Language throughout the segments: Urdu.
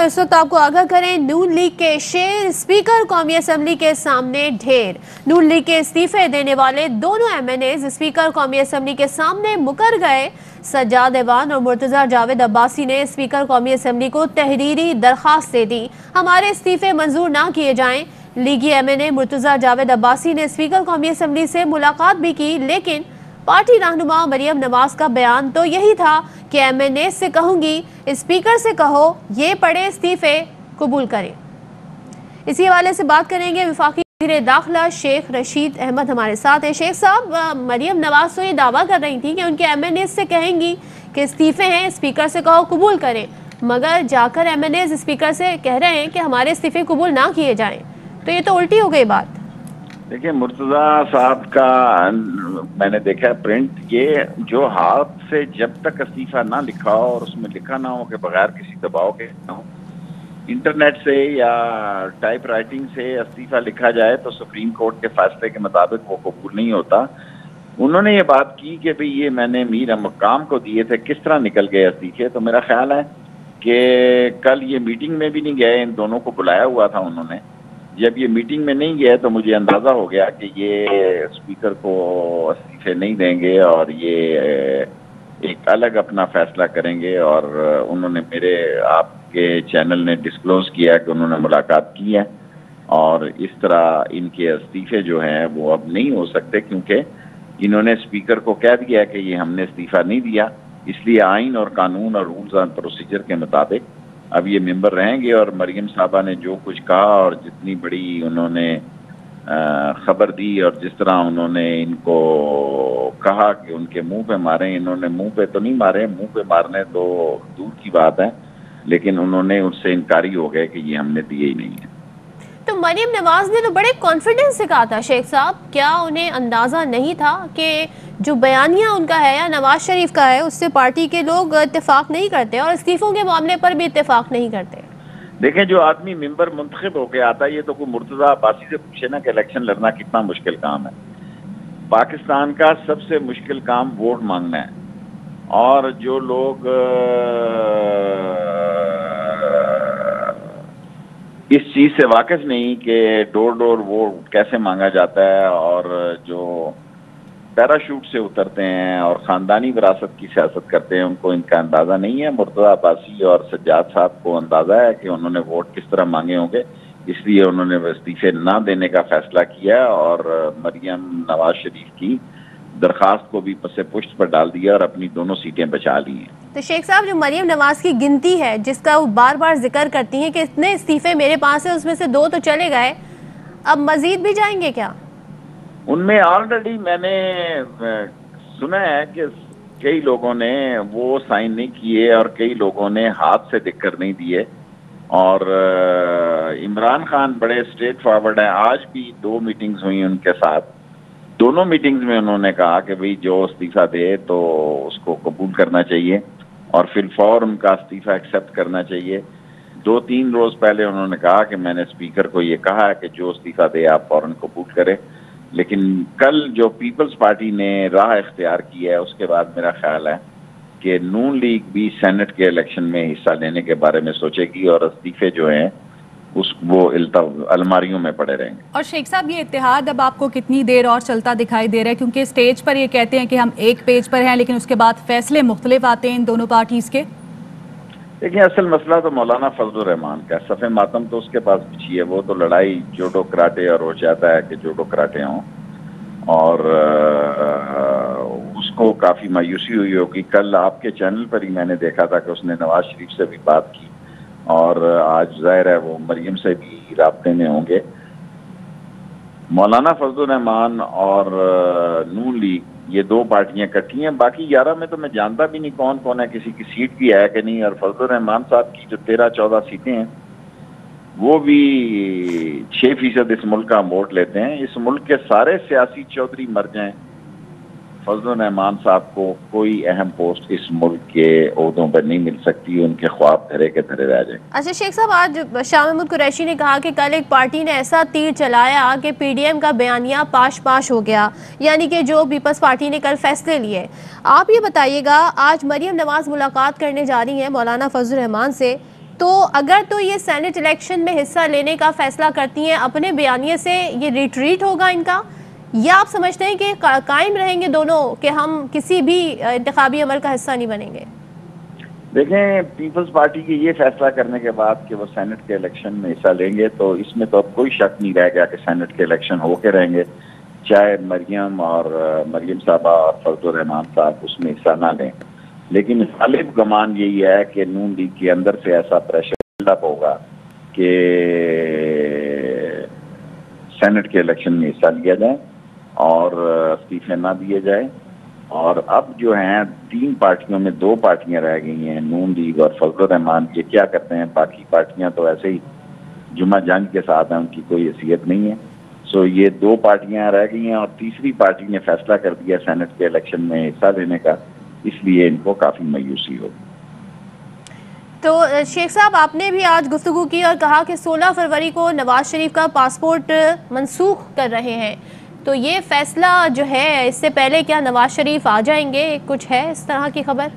اور اس وقت آپ کو آگاہ کریں، نون لیگ کے شیر اسپیکر قومی اسمبلی کے سامنے ڈھیر۔ نون لیگ کے استعفے دینے والے دونوں ایم این ایز اسپیکر قومی اسمبلی کے سامنے مکر گئے۔ سجاد ایوان اور مرتضی جاوید عباسی نے اسپیکر قومی اسمبلی کو تحریری درخواست دے دی، ہمارے استعفے منظور نہ کیے جائیں۔ لیگی ایم این اے مرتضی جاوید عباسی نے اسپیکر قومی اسمبلی سے ملاقات بھی کی، لیکن پارٹی رہنما مریم نواز کا بیان تو یہی تھا کہ ایم این اے سے کہوں گی اسپیکر سے کہو یہ پڑھے استعفے قبول کریں۔ اسی حوالے سے بات کریں گے، وفاقی وزیر داخلہ شیخ رشید احمد ہمارے ساتھ ہیں۔ شیخ صاحب، مریم نواز تو یہ دعویٰ کر رہی تھی کہ ان کے ایم این اے سے کہیں گی کہ استعفے ہیں، اسپیکر سے کہو قبول کریں، مگر جا کر ایم این اے اسپیکر سے کہہ رہے ہیں کہ ہمارے استعفے قبول نہ کیے جائیں، تو یہ تو الٹی ہو گئی بات۔ دیکھیں، مرتضی صاحب کا میں نے دیکھا پرنٹ، یہ جو ہاتھ سے جب تک استعفیٰ نہ لکھا ہو اور اس میں لکھا نہ ہو کہ بغیر کسی دباؤ کے نہ ہو، انٹرنیٹ سے یا ٹائپ رائٹنگ سے استعفیٰ لکھا جائے تو سپریم کورٹ کے فیصلے کے مطابق وہ قبول نہیں ہوتا۔ انہوں نے یہ بات کی کہ بھئی یہ میں نے میر مقام کو دیے تھے، کس طرح نکل گئے استعفے، تو میرا خیال ہے کہ کل یہ میٹنگ میں بھی نہیں گئے، ان دونوں کو بلایا ہوا تھا انہوں نے۔ جب یہ میٹنگ میں نہیں گئے تو مجھے اندازہ ہو گیا کہ یہ اسپیکر کو استعفے نہیں دیں گے اور یہ ایک الگ اپنا فیصلہ کریں گے، اور انہوں نے آپ کے چینل نے ڈسکلوز کیا کہ انہوں نے ملاقات کی ہے، اور اس طرح ان کے استعفے جو ہیں وہ اب نہیں ہو سکتے، کیونکہ انہوں نے اسپیکر کو کہہ دیا کہ یہ ہم نے استعفیٰ نہیں دیا، اس لیے آئین اور قانون اور رولز اینڈ پروسیجر کے مطابق اب یہ ممبر رہیں گے۔ اور مریم صاحبہ نے جو کچھ کہا اور جتنی بڑی انہوں نے خبر دی اور جس طرح انہوں نے ان کو کہا کہ ان کے منہ پہ ماریں، انہوں نے منہ پہ تو نہیں مارے، منہ پہ مارنے تو دور کی بات ہے، لیکن انہوں نے اس سے انکاری ہو گئے کہ یہ ہم نے دیے ہی نہیں ہے۔ تو مریم نواز نے تو بڑے کانفیڈنس سے کہا تھا شیخ صاحب، کیا انہیں اندازہ نہیں تھا کہ جو بیانیہ ان کا ہے یا نواز شریف کا ہے اس سے پارٹی کے لوگ اتفاق نہیں کرتے اور استعفوں کے معاملے پر بھی اتفاق نہیں کرتے؟ دیکھیں، جو آدمی ممبر منتخب ہو کے آتا ہے، یہ تو کوئی مرتضی عباسی سے پوچھے نا کہ الیکشن لڑنا کتنا مشکل کام ہے۔ پاکستان کا سب سے مشکل کام ووٹ مانگنا ہے، اور جو لوگ اس چیز سے واقف نہیں کہ ڈور ڈور ووٹ کیسے مانگا جاتا ہے، اور جو پیراشوٹ سے اترتے ہیں اور خاندانی وراثت کی سیاست کرتے ہیں، ان کو ان کا اندازہ نہیں ہے۔ مرتضی عباسی اور سجاد صاحب کو اندازہ ہے کہ انہوں نے ووٹ کس طرح مانگے ہوں گے، اس لیے انہوں نے استعفے نہ دینے کا فیصلہ کیا، اور مریم نواز شریف کی درخواست کو بھی پس پشت پر ڈال دیا اور اپنی دونوں سیٹیں بچا لی ہیں۔ تو شیخ صاحب، جو مریم نواز کی گنتی ہے جس کا وہ بار بار ذکر کرتی ہیں کہ اتنے استعفے میرے پاس ہیں، اس میں سے 2 تو چلے گئے، اب مزید بھی جائیں گے کیا؟ ان میں آلریڈی میں نے سنا ہے کہ کئی لوگوں نے وہ سائن نہیں کیے اور کئی لوگوں نے ہاتھ سے لکھ کر نہیں دیے، اور عمران خان بڑے اسٹریٹ فارورڈ ہیں۔ آج بھی 2 میٹنگز ہوئی ان کے ساتھ، دونوں میٹنگز میں انہوں نے کہا کہ بھئی جو استعفیٰ دے تو اس کو قبول کرنا چاہیے اور فی الفور ان کا استعفیٰ ایکسیپٹ کرنا چاہیے۔ 2-3 روز پہلے انہوں نے کہا کہ میں نے اسپیکر کو یہ کہا ہے کہ جو استعفیٰ دے آپ فوراً قبول کریں، لیکن کل جو پیپلز پارٹی نے راہ اختیار کی ہے اس کے بعد میرا خیال ہے کہ نون لیگ بھی سینٹ کے الیکشن میں حصہ لینے کے بارے میں سوچے گی، اور استعفے جو ہیں وہ الماریوں میں پڑے رہیں گے۔ اور شیخ صاحب، یہ اتحاد اب آپ کو کتنی دیر اور چلتا دکھائی دے رہا ہے؟ کیونکہ اسٹیج پر یہ کہتے ہیں کہ ہم ایک پیج پر ہیں، لیکن اس کے بعد فیصلے مختلف آتے ہیں ان دونوں پارٹیز کے۔ دیکھیں، اصل مسئلہ تو مولانا فضل الرحمان کا ہے، صف ماتم تو اس کے پاس بچھی ہے، وہ تو لڑائی جوڈو کراٹے اور وہ چاہتا ہے کہ جوڈو کراٹے ہوں، اور اس کو کافی مایوسی ہوئی ہوگی۔ کل آپ کے چینل پر ہی میں نے دیکھا تھا کہ اس نے نواز شریف سے بھی بات کی، اور آج ظاہر ہے وہ مریم سے بھی رابطے میں ہوں گے۔ مولانا فضل الرحمان اور نون لیگ یہ 2 پارٹیاں کٹھی ہیں، باقی 11 میں تو میں جانتا بھی نہیں کون کون ہے، کسی کی سیٹ بھی ہے کہ نہیں، اور فضل الرحمان صاحب کی جو 13-14 سیٹیں ہیں وہ بھی 6% اس ملک کا ووٹ لیتے ہیں۔ اس ملک کے سارے سیاسی چودھری مر جائیں، فضل الرحمان صاحب کو کوئی اہم پوسٹ اس ملک کے عہدوں پر نہیں مل سکتی، ان کے خواب دھرے کے دھرے رہ جائیں۔ اچھا شیخ صاحب، آج شاہ محمود قریشی نے کہا کہ کل ایک پارٹی نے ایسا تیر چلایا کہ پی ڈی ایم کا بیانیہ پاش ہو گیا، یعنی کہ جو پیپلز پارٹی نے کل فیصلے لیے۔ آپ یہ بتائیے گا، آج مریم نواز ملاقات کرنے جا رہی ہیں مولانا فضل الرحمان سے، تو اگر تو یہ سینٹ الیکشن میں حصہ لینے کا فیصلہ کرتی ہیں اپنے بیانیے سے، یہ ریٹریٹ ہوگا ان کا، یا آپ سمجھتے ہیں کہ قائم رہیں گے دونوں کہ ہم کسی بھی انتخابی عمل کا حصہ نہیں بنیں گے؟ دیکھیں، پیپلز پارٹی کی یہ فیصلہ کرنے کے بعد کہ وہ سینٹ کے الیکشن میں حصہ لیں گے تو اس میں تو اب کوئی شک نہیں رہ گیا کہ سینٹ کے الیکشن ہو کے رہیں گے، چاہے مریم صاحبہ اور فضل الرحمان صاحب اس میں حصہ نہ لیں۔ لیکن غالب گمان یہی ہے کہ نون لیگ کے اندر سے ایسا پریشر بلڈ اپ ہوگا کہ سینٹ کے الیکشن میں حصہ لیا جائے اور استعفے نہ دیے جائے۔ اور اب جو ہیں 3 پارٹیوں میں 2 پارٹیاں رہ گئی ہیں، نون لیگ اور فضل الرحمان، یہ کیا کرتے ہیں؟ باقی پارٹیاں تو ایسے ہی جمعہ جنگ کے ساتھ ہیں، ان کی کوئی حیثیت نہیں ہے۔ سو یہ 2 پارٹیاں رہ گئی ہیں اور تیسری پارٹی نے فیصلہ کر دیا سینٹ کے الیکشن میں حصہ لینے کا، اس لیے ان کو کافی مایوسی ہوگی۔ تو شیخ صاحب، آپ نے بھی آج گفتگو کی اور کہا کہ 16 فروری کو نواز شریف کا پاسپورٹ منسوخ کر رہے ہیں، تو یہ فیصلہ جو ہے اس سے پہلے کیا نواز شریف آ جائیں گے؟ کچھ ہے اس طرح کی خبر؟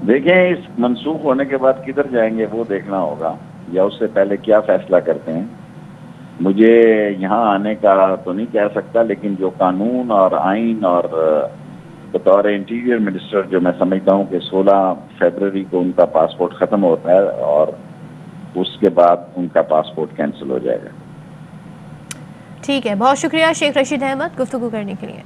دیکھیں، اس منسوخ ہونے کے بعد کدھر جائیں گے وہ دیکھنا ہوگا، یا اس سے پہلے کیا فیصلہ کرتے ہیں۔ مجھے یہاں آنے کا تو نہیں کہہ سکتا، لیکن جو قانون اور آئین اور بطور انٹیریئر منسٹر جو میں سمجھتا ہوں کہ 16 فروری کو ان کا پاسپورٹ ختم ہوتا ہے اور اس کے بعد ان کا پاسپورٹ کینسل ہو جائے گا۔ ٹھیک ہے، بہت شکریہ شیخ رشید احمد گفتگو کرنے کے لیے۔